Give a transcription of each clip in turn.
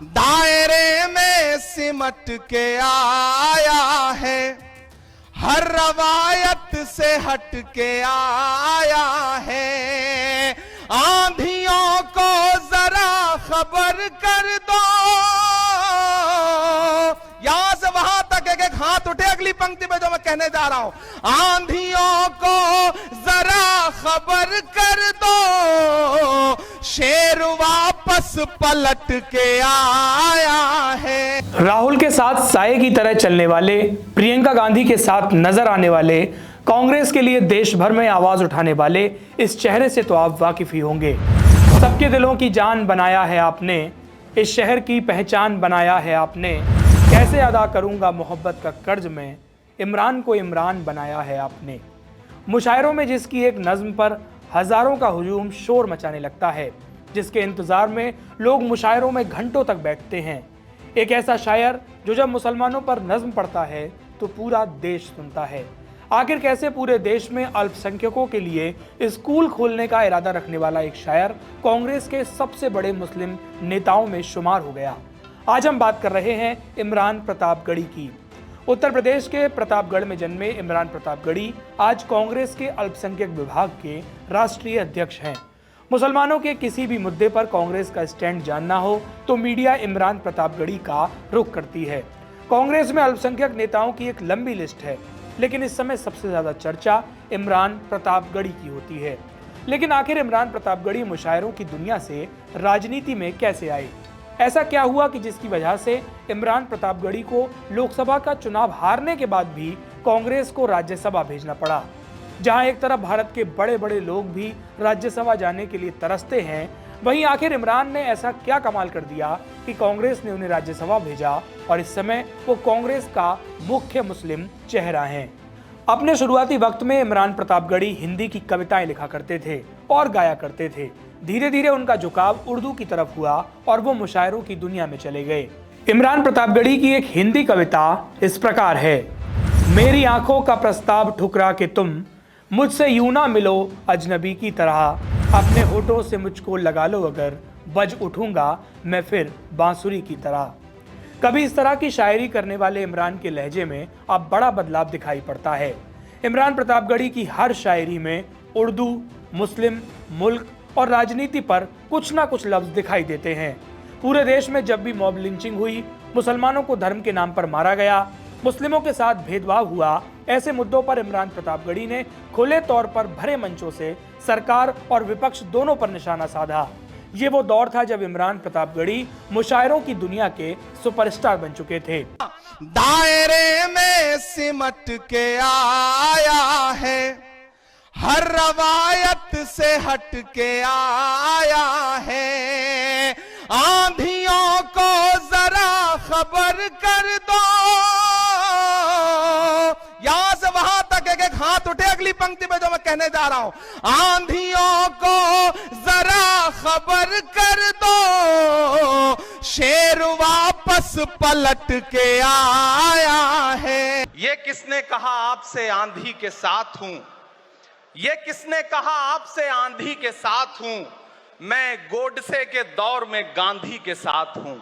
दायरे में सिमट के आया है, हर रवायत से हट के आया है। आंधियों को जरा खबर कर दो, यहां से वहां तक एक हाथ उठे अगली पंक्ति में जो मैं कहने जा रहा हूं। आंधियों को जरा खबर कर दो, शेर वापस पलट के आया है। राहुल के साथ साये की तरह चलने वाले, प्रियंका गांधी के साथ नजर आने वाले, कांग्रेस के लिए देश भर में आवाज उठाने वाले इस चेहरे से तो आप वाकिफ ही होंगे। सबके दिलों की जान बनाया है आपने, इस शहर की पहचान बनाया है आपने। कैसे अदा करूंगा मोहब्बत का कर्ज में, इमरान को इमरान बनाया है आपने। मुशायरों में जिसकी एक नज्म पर हजारों का हुजूम शोर मचाने लगता है, जिसके इंतजार में लोग मुशायरों में घंटों तक बैठते हैं। एक ऐसा शायर जो जब मुसलमानों पर नज्म पढ़ता है तो पूरा देश सुनता है। आखिर कैसे पूरे देश में अल्पसंख्यकों के लिए स्कूल खोलने का इरादा रखने वाला एक शायर कांग्रेस के सबसे बड़े मुस्लिम नेताओं में शुमार हो गया। आज हम बात कर रहे हैं इमरान प्रतापगढ़ी की। उत्तर प्रदेश के प्रतापगढ़ में जन्मे इमरान प्रतापगढ़ी आज कांग्रेस के अल्पसंख्यक विभाग के राष्ट्रीय अध्यक्ष हैं। मुसलमानों के किसी भी मुद्दे पर कांग्रेस का स्टैंड जानना हो तो मीडिया इमरान प्रतापगढ़ी का रुख करती है। कांग्रेस में अल्पसंख्यक नेताओं की एक लंबी लिस्ट है, लेकिन इस समय सबसे ज्यादा चर्चा इमरान प्रतापगढ़ी की होती है। लेकिन आखिर इमरान प्रतापगढ़ी मुशायरों की दुनिया से राजनीति में कैसे आए? ऐसा क्या हुआ कि जिसकी वजह से इमरान प्रतापगढ़ी को लोकसभा का चुनाव हारने के बाद भी कांग्रेस को राज्यसभा भेजना पड़ा? जहां एक तरफ भारत के बड़े बड़े लोग भी राज्यसभा जाने के लिए तरसते हैं, वहीं आखिर इमरान ने ऐसा क्या कमाल कर दिया कि कांग्रेस ने उन्हें राज्यसभा भेजा और इस समय वो कांग्रेस का मुख्य मुस्लिम चेहरा हैं। अपने शुरुआती वक्त में इमरान प्रतापगढ़ी हिंदी की कविताएं लिखा करते थे और गाया करते थे। धीरे धीरे उनका झुकाव उर्दू की तरफ हुआ और वो मुशायरों की दुनिया में चले गए। इमरान प्रतापगढ़ी की एक हिंदी कविता इस प्रकार है। मेरी आंखों का प्रस्ताव ठुकरा के तुम मुझसे यूं ना मिलो अजनबी की तरह, अपने होठों से मुझको लगा लो अगर, बज उठूंगा मैं फिर बांसुरी की तरह। कभी इस तरह की शायरी करने वाले इमरान के लहजे में अब बड़ा बदलाव दिखाई पड़ता है। इमरान प्रतापगढ़ी की हर शायरी में उर्दू, मुस्लिम, मुल्क और राजनीति पर कुछ ना कुछ लफ्ज दिखाई देते हैं। पूरे देश में जब भी मॉब लिंचिंग हुई, मुसलमानों को धर्म के नाम पर मारा गया, मुस्लिमों के साथ भेदभाव हुआ, ऐसे मुद्दों पर इमरान प्रतापगढ़ी ने खुले तौर पर भरे मंचों से सरकार और विपक्ष दोनों पर निशाना साधा। ये वो दौर था जब इमरान प्रतापगढ़ी मुशायरों की दुनिया के सुपरस्टार बन चुके थे। दायरे में सिमट के आया है, हर रवायत से हट के आया है। आंधियों को जरा खबर कर दो, यहां से वहां तक एक हाथ उठे अगली पंक्ति में जो मैं कहने जा रहा हूं। आंधियों को जरा खबर कर दो, शेर वापस पलट के आया है। ये किसने कहा आपसे आंधी के साथ हूं, ये किसने कहा आपसे आंधी के साथ हूं, मैं गोडसे के दौर में गांधी के साथ हूं।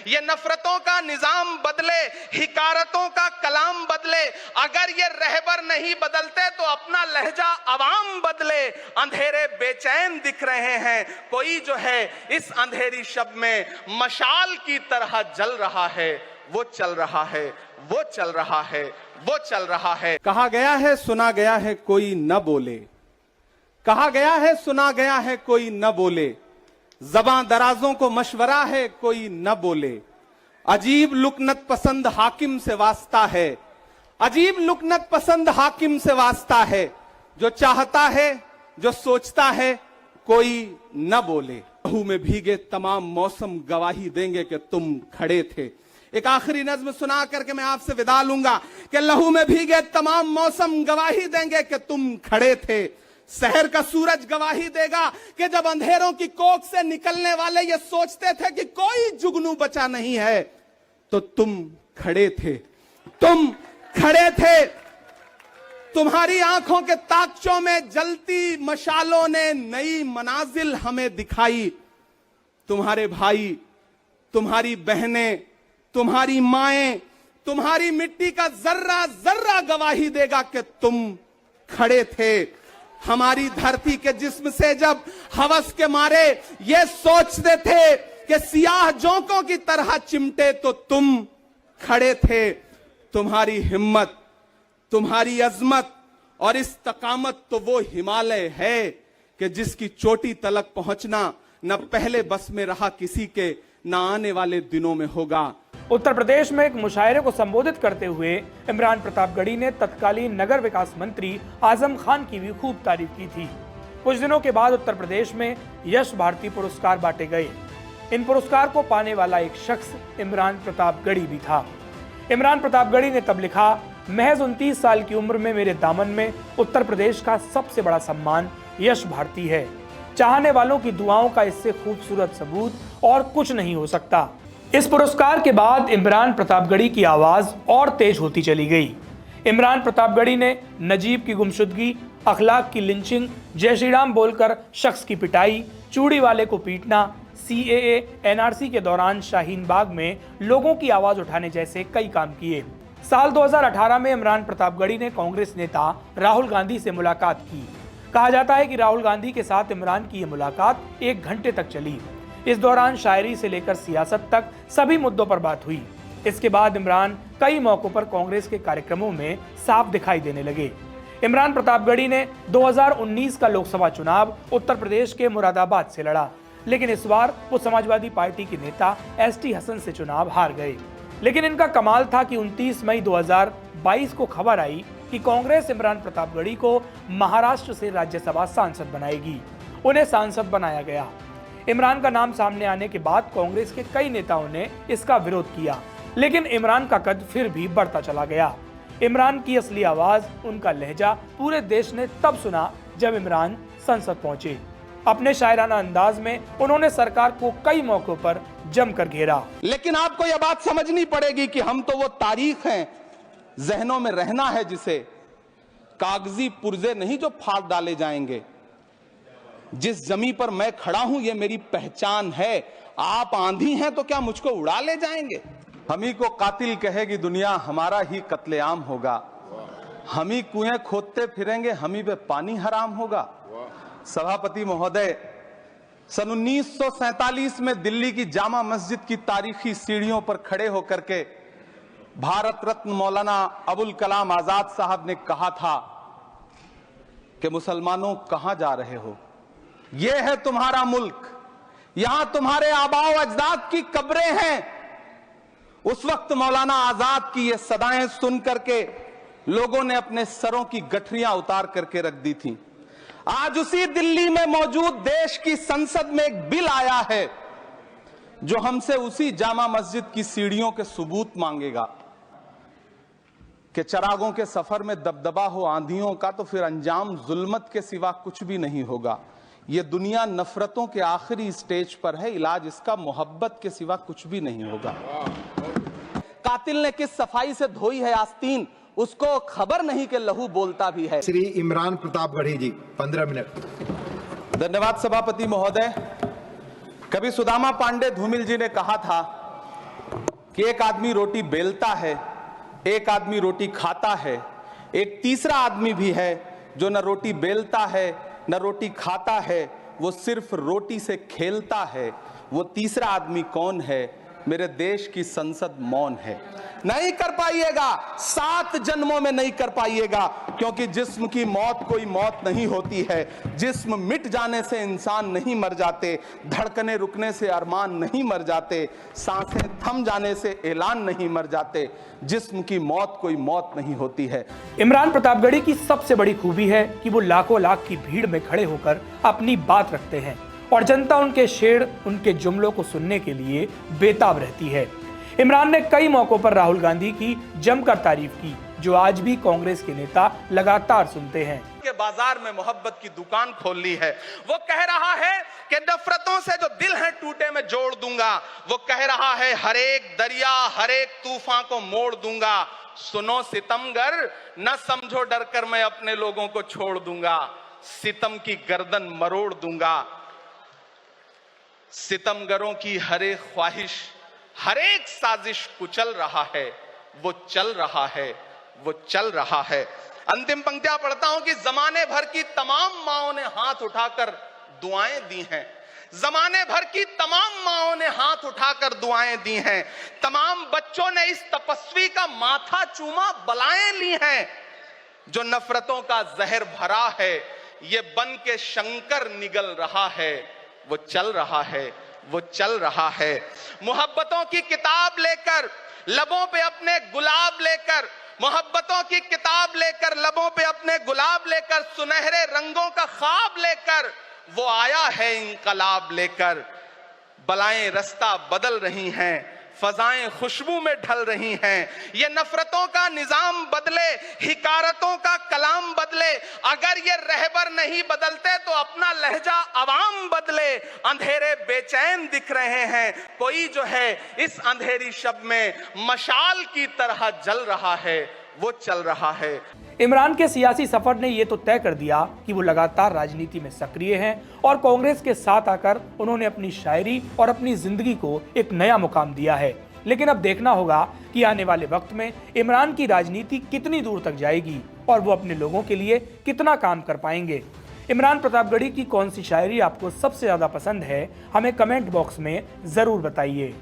ये नफरतों का निजाम बदले, हिकारतों का कलाम बदले, अगर ये रहबर नहीं बदलते तो अपना लहजा अवाम बदले। अंधेरे बेचैन दिख रहे हैं, कोई जो है इस अंधेरी शब में मशाल की तरह जल रहा है, वो चल रहा है, वो चल रहा है, वो चल रहा है। कहा गया है सुना गया है कोई न बोले, कहा गया है सुना गया है कोई न बोले, ज़बां दराजों को मशवरा है कोई न बोले। अजीब लुकनत पसंद हाकिम से वास्ता है, अजीब लुकनत पसंद हाकिम से वास्ता है, जो चाहता है जो सोचता है कोई न बोले। लहू में भीगे तमाम मौसम गवाही देंगे कि तुम खड़े थे। एक आखिरी नज्म सुना करके मैं आपसे विदा लूंगा कि लहू में भीगे तमाम मौसम गवाही देंगे कि तुम खड़े थे। शहर का सूरज गवाही देगा कि जब अंधेरों की कोख से निकलने वाले ये सोचते थे कि कोई जुगनू बचा नहीं है, तो तुम खड़े थे, तुम खड़े थे। तुम्हारी आंखों के ताकचों में जलती मशालों ने नई मनाजिल हमें दिखाई। तुम्हारे भाई तुम्हारी बहनें, तुम्हारी माएं, तुम्हारी मिट्टी का जर्रा जर्रा गवाही देगा कि तुम खड़े थे। हमारी धरती के जिस्म से जब हवस के मारे ये सोचते थे कि सियाह जोंकों की तरह चिमटे, तो तुम खड़े थे। तुम्हारी हिम्मत, तुम्हारी अजमत और इस्तकामत तो वो हिमालय है कि जिसकी चोटी तलक पहुंचना न पहले बस में रहा किसी के, न आने वाले दिनों में होगा। उत्तर प्रदेश में एक मुशायरे को संबोधित करते हुए इमरान प्रतापगढ़ी ने तत्कालीन नगर विकास मंत्री आजम खान की भी खूब तारीफ की थी। कुछ दिनों के बाद उत्तर प्रदेश में यश भारती पुरस्कार बांटे गए। इन पुरस्कार को पाने वाला एक शख्स इमरान प्रतापगढ़ी भी था। इमरान प्रतापगढ़ी ने तब लिखा, महज 29 साल की उम्र में मेरे दामन में उत्तर प्रदेश का सबसे बड़ा सम्मान यश भारती है। चाहने वालों की दुआओं का इससे खूबसूरत सबूत और कुछ नहीं हो सकता। इस पुरस्कार के बाद इमरान प्रतापगढ़ी की आवाज और तेज होती चली गई। इमरान प्रतापगढ़ी ने नजीब की गुमशुदगी, अखलाक की लिंचिंग, जय श्री राम बोलकर शख्स की पिटाई, चूड़ी वाले को पीटना, CAA NRC के दौरान शाहीन बाग में लोगों की आवाज उठाने जैसे कई काम किए। साल 2018 में इमरान प्रतापगढ़ी ने कांग्रेस नेता राहुल गांधी से मुलाकात की। कहा जाता है कि राहुल गांधी के साथ इमरान की यह मुलाकात 1 घंटे तक चली। इस दौरान शायरी से लेकर सियासत तक सभी मुद्दों पर बात हुई। इसके बाद इमरान कई मौकों पर कांग्रेस के कार्यक्रमों में साफ दिखाई देने लगे। इमरान प्रतापगढ़ी ने 2019 का लोकसभा चुनाव उत्तर प्रदेश के मुरादाबाद से लड़ा, लेकिन इस बार वो समाजवादी पार्टी के नेता ST हसन से चुनाव हार गए। लेकिन इनका कमाल था कि 29 मई 2022 को खबर आई कि कांग्रेस इमरान प्रतापगढ़ी को महाराष्ट्र से राज्यसभा सांसद बनाएगी। उन्हें सांसद बनाया गया। इमरान का नाम सामने आने के बाद कांग्रेस के कई नेताओं ने इसका विरोध किया, लेकिन इमरान का कद फिर भी बढ़ता चला गया। इमरान की असली आवाज, उनका लहजा पूरे देश ने तब सुना जब इमरान संसद पहुंचे। अपने शायराना अंदाज में उन्होंने सरकार को कई मौकों पर जमकर घेरा। लेकिन आपको यह बात समझनी पड़ेगी कि हम तो वो तारीख हैं, जहनों में रहना है जिसे, कागजी पुर्जे नहीं जो फाड़ डाले जाएंगे। जिस जमी पर मैं खड़ा हूं ये मेरी पहचान है। आप आंधी हैं तो क्या मुझको उड़ा ले जाएंगे? हम ही को कातिल कहेगी दुनिया, हमारा ही कत्लेआम होगा। हम ही कुएं खोदते फिरेंगे, हम ही पे पानी हराम होगा। सभापति महोदय, सन 1947 में दिल्ली की जामा मस्जिद की तारीखी सीढ़ियों पर खड़े होकर के भारत रत्न मौलाना अबुल कलाम आजाद साहब ने कहा था कि मुसलमानों कहां जा रहे हो, यह है तुम्हारा मुल्क, यहां तुम्हारे आबाओ अजदाद की कब्रें हैं। उस वक्त मौलाना आजाद की ये सदाएं सुन करके लोगों ने अपने सरों की गठरियां उतार करके रख दी थी। आज उसी दिल्ली में मौजूद देश की संसद में एक बिल आया है जो हमसे उसी जामा मस्जिद की सीढ़ियों के सबूत मांगेगा कि चरागों के सफर में दबदबा हो आंधियों का तो फिर अंजाम जुल्मत के सिवा कुछ भी नहीं होगा। ये दुनिया नफरतों के आखिरी स्टेज पर है, इलाज इसका मोहब्बत के सिवा कुछ भी नहीं होगा। कातिल ने किस सफाई से धोई है आस्तीन, उसको खबर नहीं कि लहू बोलता भी है। श्री इमरान प्रतापगढ़ी जी 15 मिनट। धन्यवाद सभापति महोदय। कभी सुदामा पांडे धूमिल जी ने कहा था कि एक आदमी रोटी बेलता है, एक आदमी रोटी खाता है, एक तीसरा आदमी भी है जो न रोटी बेलता है न रोटी खाता है, वो सिर्फ रोटी से खेलता है। वो तीसरा आदमी कौन है? मेरे देश की संसद मौन है। नहीं कर पाइएगा, 7 जन्मों में नहीं कर पाइएगा, क्योंकि जिस्म की मौत कोई मौत नहीं होती है। जिस्म मिट जाने से इंसान नहीं मर जाते, धड़कने रुकने से अरमान नहीं मर जाते, सांसें थम जाने से ऐलान नहीं मर जाते। जिस्म की मौत कोई मौत नहीं होती है। इमरान प्रतापगढ़ी की सबसे बड़ी खूबी है कि वो लाखों लाख की भीड़ में खड़े होकर अपनी बात रखते हैं और जनता उनके शेर, उनके जुमलों को सुनने के लिए बेताब रहती है। इमरान ने कई मौकों पर राहुल गांधी की जमकर तारीफ की, जो आज भी कांग्रेस के नेता लगातार सुनते हैं। के बाजार में मोहब्बत की दुकान खोल ली है। वो कह रहा है कि नफरतों से जो दिल है टूटे में जोड़ दूंगा। वो कह रहा है हर एक दरिया, हर एक तूफान को मोड़ दूंगा। सुनो सितमगर, न समझो डर कर मैं अपने लोगों को छोड़ दूंगा। सितम की गर्दन मरोड़ दूंगा। सितमगरों की हर एक ख्वाहिश हर एक साजिश कुचल रहा है, वो चल रहा है, वो चल रहा है। अंतिम पंक्तियां पढ़ता हूं कि जमाने भर की तमाम माओं ने हाथ उठाकर दुआएं दी हैं, जमाने भर की तमाम माओं ने हाथ उठाकर दुआएं दी हैं, तमाम बच्चों ने इस तपस्वी का माथा चूमा, बलाएं ली हैं। जो नफरतों का जहर भरा है, ये बन के शंकर निगल रहा है, वो चल रहा है, वो चल रहा है। मोहब्बतों की किताब लेकर, लबों पे अपने गुलाब लेकर, मोहब्बतों की किताब लेकर, लबों पे अपने गुलाब लेकर, सुनहरे रंगों का ख्वाब लेकर वो आया है इंकलाब लेकर। बलाएं रास्ता बदल रही हैं, फजाएं खुशबू में ढल रही हैं। ये नफरतों का निजाम बदले, हिकारतों का कलाम बदले। अगर ये रहबर नहीं बदलते तो अपना लहजा अवाम बदले। अंधेरे बेचैन दिख रहे हैं, कोई जो है इस अंधेरी शब में मशाल की तरह जल रहा है, वो चल रहा है। इमरान के सियासी सफर ने ये तो तय कर दिया कि वो लगातार राजनीति में सक्रिय हैं और कांग्रेस के साथ आकर उन्होंने अपनी शायरी और अपनी जिंदगी को एक नया मुकाम दिया है। लेकिन अब देखना होगा कि आने वाले वक्त में इमरान की राजनीति कितनी दूर तक जाएगी और वो अपने लोगों के लिए कितना काम कर पाएंगे। इमरान प्रतापगढ़ी की कौन सी शायरी आपको सबसे ज्यादा पसंद है, हमें कमेंट बॉक्स में जरूर बताइए।